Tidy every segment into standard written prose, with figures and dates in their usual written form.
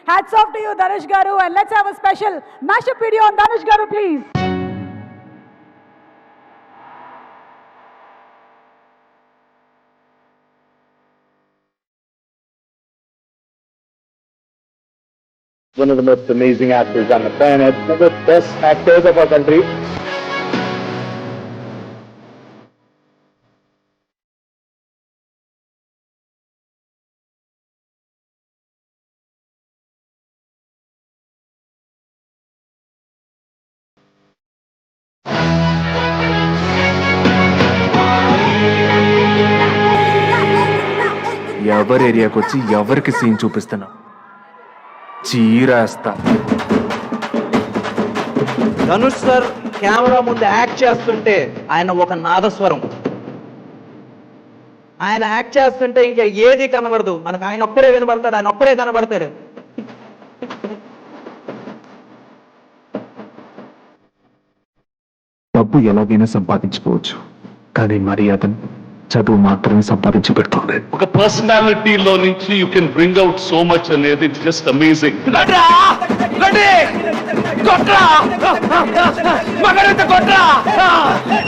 Hats off to you, Dhanush Garu, and let's have a special mashup video on Dhanush Garu, please. One of the most amazing actors on the planet, one of the best actors of our country. ఎవరి ఏరియాకి వచ్చి ఎవరికి scene చూపిస్తున్నా చీరేస్తా. Dhanush sir camera ముందు act చేస్తుంటే ఆయన ఒక నాదస్వరం. ఆయన యాక్ట్ చేస్తుంటే ఇంకా ఏది కనబడదు మనకు. ఆయన ఒక్కరే వినబడతాడు, ఆయన ఒక్కరే కనబడతాడు. డబ్బు ఎలాగైనా సంపాదించుకోవచ్చు, కానీ మర్యాదను చదువు మాత్రమే సంపాదించి పెడుతుంది. ఒక పర్సనాలిటీలో నుంచి you can bring out so much అనేది ఇట్స్ జస్ట్ అమేజింగ్.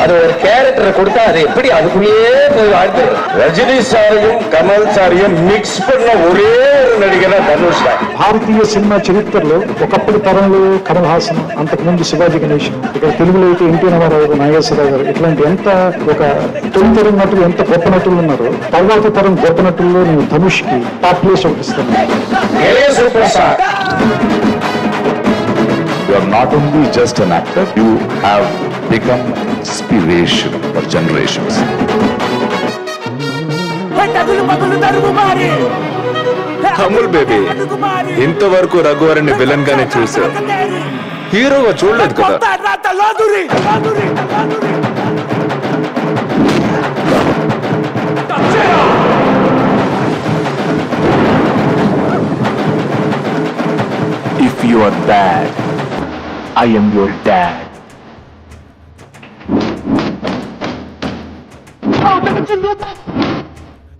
அது ஒரு கேரக்டரை கொடுத்தா அது எப்படி அதுக்குள்ளேயே போய் வாழ்த்து. ரஜினி சாரையும் கமல் சாரையும் మిక్స్ பண்ண ఒరే నడిగరా ధనుష్. భారతీయ సినిమా చరిత్రలో ఒకప్పటి తరంలో కమల్ హాసన్, అంతకుముందు శివాజీ గణేశన్, ఇక్కడ తెలుగులో అయితే ఎన్టీ రామారావు, నాగేశ్వరరావు గారు, ఇట్లాంటి ఎంత ఒక తొలితరం నటులు ఎంత గొప్ప నటులు ఉన్నారో, తర్వాత తరం గొప్ప నటుల్లో నేను ధనుష్ కి టాప్ ప్లేస్ ఒకటి ఇస్తాను. You are not only just an actor, you have become inspiration for generations. Kamal baby, ఇంతవరకు రఘువరని విలన్ గానే చూసావు, హీరోగా చూడలేదు కదా. If you are bad, I am your dad.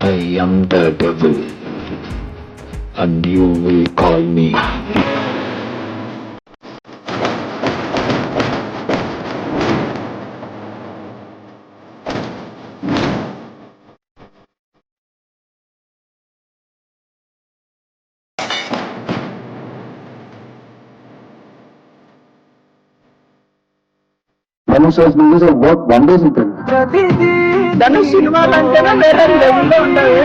I am the devil, and you will call me. Dhanush's movies have worked wonders with them. Dhanush సినిమాలు అంటేనే వేరే లెవెల్లో ఉండవు.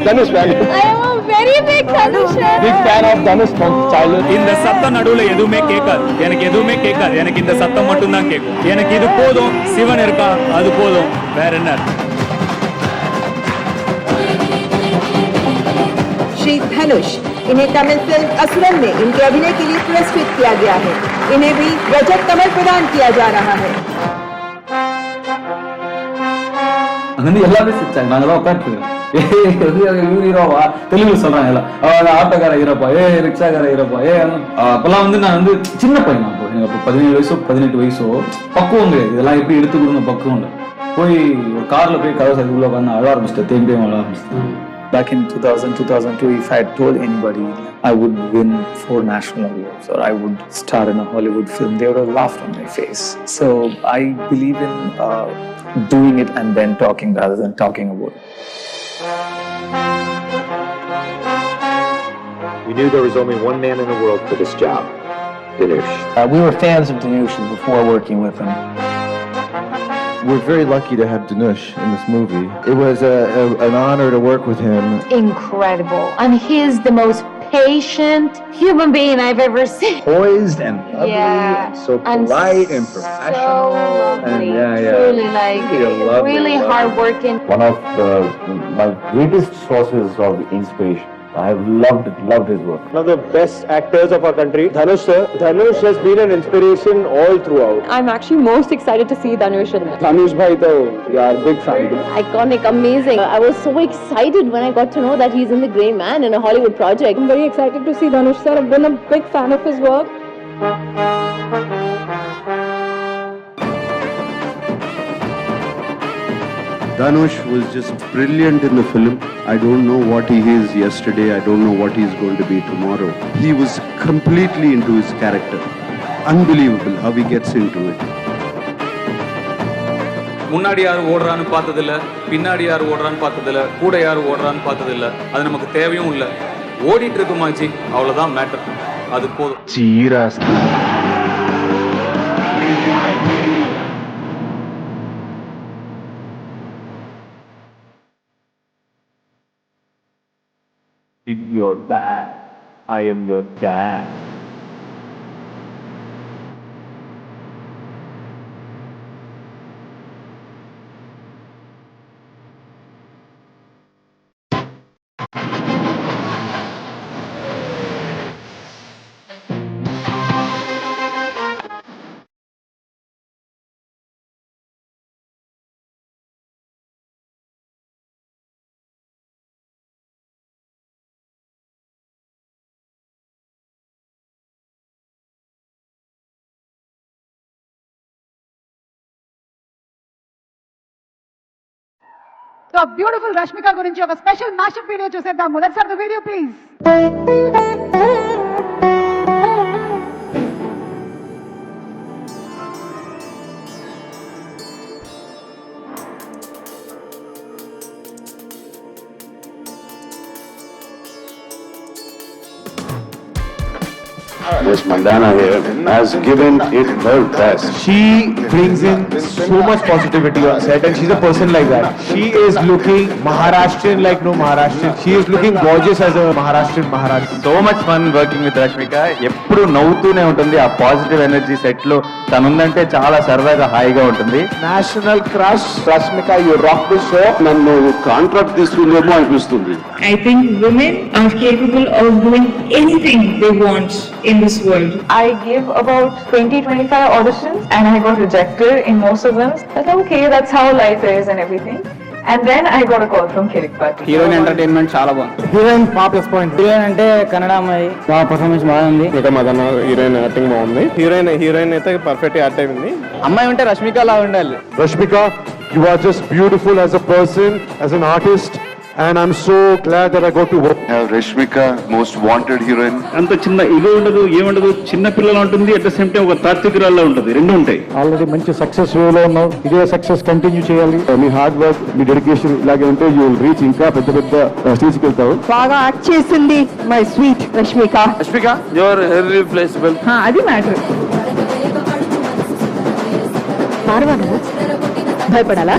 Dhanush fan. I am a very big Dhanush fan. Big fan of Dhanush from childhood. இந்த சத்தம் நடுவுல எதுவுமே கேட்காது, எனக்கு எதுவுமே கேட்காது. எனக்கு இந்த சத்தம் மட்டும் தான் கேட்கும். எனக்கு இது போதும், சிவன் இருக்கா அது போதும், வேற என்ன. श्री धनुष, इन्हें तमिल फिल्म असुरन में इनके अभिनय के लिए पुरस्कृत किया गया है. इन्हें भी रजत कमल प्रदान किया जा रहा है. வந்து எல்லாமே சிரிச்சாங்க. நாங்களாம் உட்காந்துருக்கோம், ஹீரோவா தெலுங்கு சொல்றாங்க எல்லாம், ஆட்டோக்கார ஹீரோப்பா, ரிக்ஷாக்கார ஹீரோப்பா, அப்பெல்லாம் வந்து நான் வந்து சின்ன பையன். அப்போ எனக்கு 17 வயசோ 18 வயசோ, பக்குவம் கிடையாது. இதெல்லாம் எப்படி எடுத்துக்கணும்னு பக்குவம் இல்லை. போய் ஒரு கார்ல போய் கதவை சரி உள்ள உட்காந்து அழ ஆரம்பிச்சிட்டேன், தேம்பியும் அழ ஆரம்பிச்சிட்டேன். Back in 2000, 2002, if I had told anybody I would win 4 national awards or I would star in a Hollywood film, they would have laughed on my face. So I believe in doing it and then talking rather than talking about it. We knew there was only one man in the world for this job, Dhanush. We were fans of Dhanush before working with him. We're very lucky to have Dhanush in this movie. It was an honor to work with him. Incredible. And he's the most patient human being I've ever seen. Poised and lovely, and so polite and professional. So lovely. And Truly, like, really hardworking. One of my greatest sources of inspiration. I have loved his work. One of the best actors of our country, Dhanush sir. Dhanush has been an inspiration all throughout. I'm actually most excited to see Dhanush in it. Dhanush bhai to we are big fan. Iconic, amazing. I was so excited when I got to know that he's in The Grey Man in a Hollywood project. I'm very excited to see Dhanush sir. I've been a big fan of his work. Dhanush was just brilliant in the film. I don't know what he is yesterday. I don't know what he is going to be tomorrow. He was completely into his character. Unbelievable how he gets into it. முன்னாடி யார் ஓடுறான்னு பார்த்ததில்ல, பின்னாடி யார் ஓடுறான்னு பார்த்ததில்ல, கூட யார் ஓடுறான்னு பார்த்ததில்ல. அது நமக்கு தேவையும் இல்லை. ஓடிட்டு இருக்குமாச்சி, அவ்வளோதான் மேட்டர். அது போதும். చీరాస్తా Your dad. I am your dad. So beautiful Rashmika గురించి ఒక స్పెషల్ మ్యాషప్ వీడియో చూసేద్దాం. Let's have the video please. Yes, Mandana here has given it her best. She brings in so much positivity on set, and she's a person like that. She is looking Maharashtrian like no Maharashtrian. She is looking gorgeous as a Maharashtrian Maharashtrian. So much fun working with Rashmika. ఎప్పుడు నవ్వుతూనే ఉంటుంది. ఆ positive energy set లో తనుందంటే చాలా సరదాగా హాయిగా ఉంటుంది. National crush, Rashmika, you rock the show. నన్ను కాంట్రాక్ట్ తీసుకుందేమో అనిపిస్తుంది. I think women are capable of doing anything they want in this world. I gave about 20-25 auditions and I got rejected in most of them. I thought, okay, that's how life is and everything. And then I got a call from Kirik Bhatt. Heroine entertainment చాలా బాగుంది. Heroine plus point. Heroine అంటే కన్నడ అమ్మాయి, బాగా performance బాగుంది. ఇక మదన heroine acting బాగుంది. Heroine అయితే perfect act అయింది. అమ్మాయి ఉంటే రష్మిక లా ఉండాలి. Rashmika, you are just beautiful as a person, as an artist, and I'm so glad that I got to work. Rashmika, most wanted heroine. అంత చిన్న ఇగో ఉండదు, ఏముండదు, చిన్న పిల్లలు ఉంటుంది. అట్ ద సేమ్ టైం ఒక తాత్వికురాల్లో ఉంటుంది. రెండు ఉంటాయి. ఆల్రెడీ మంచి సక్సెస్ వేలో ఉన్నావు. ఇదే సక్సెస్ కంటిన్యూ చేయాలి. మీ హార్డ్ వర్క్, మీ డెడికేషన్ ఇలాగే ఉంటే యూ విల్ రీచ్ ఇంకా పెద్ద పెద్ద స్టేజ్కి వెళ్తావు. బాగా యాక్ట్ చేసింది my sweet Rashmika. Rashmika, your irreplaceable. అది మ్యాటర్. భయపడాలా?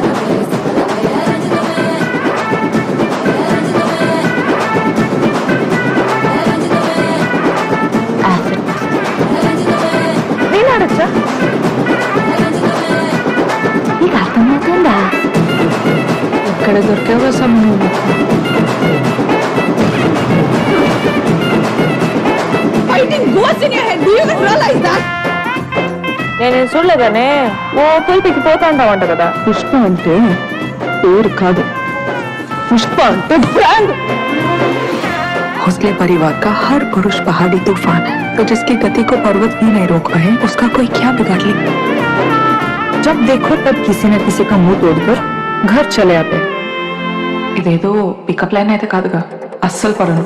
నేనాడచ్చా? నీకు అర్థమవుతుందా? ఎక్కడ దొరికావో సమయం. నేను చూడలేదనే ఓ పులిపికి పోతా ఉంటావంట కదా. పుష్ప అంటే పేరు కాదు, పుష్ప అంటే బ్రాండ్. हौसले परिवार का हर पुरुष पहाड़ी तूफान है, तो जिसकी गति को पर्वत भी नहीं रोक पाए उसका कोई क्या बिगाड़ ले. जब देखो तब किसी न किसी का मुंह तोड़कर घर चले आते. ఇదేదో పికప్ లైన్ అయితే కాదుగా, అస్సలు పడను.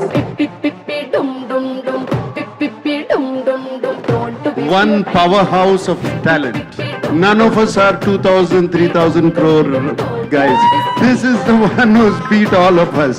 One powerhouse of talent. None of us are 2,000, 3,000 crore guys. This is the one who's beat all of us.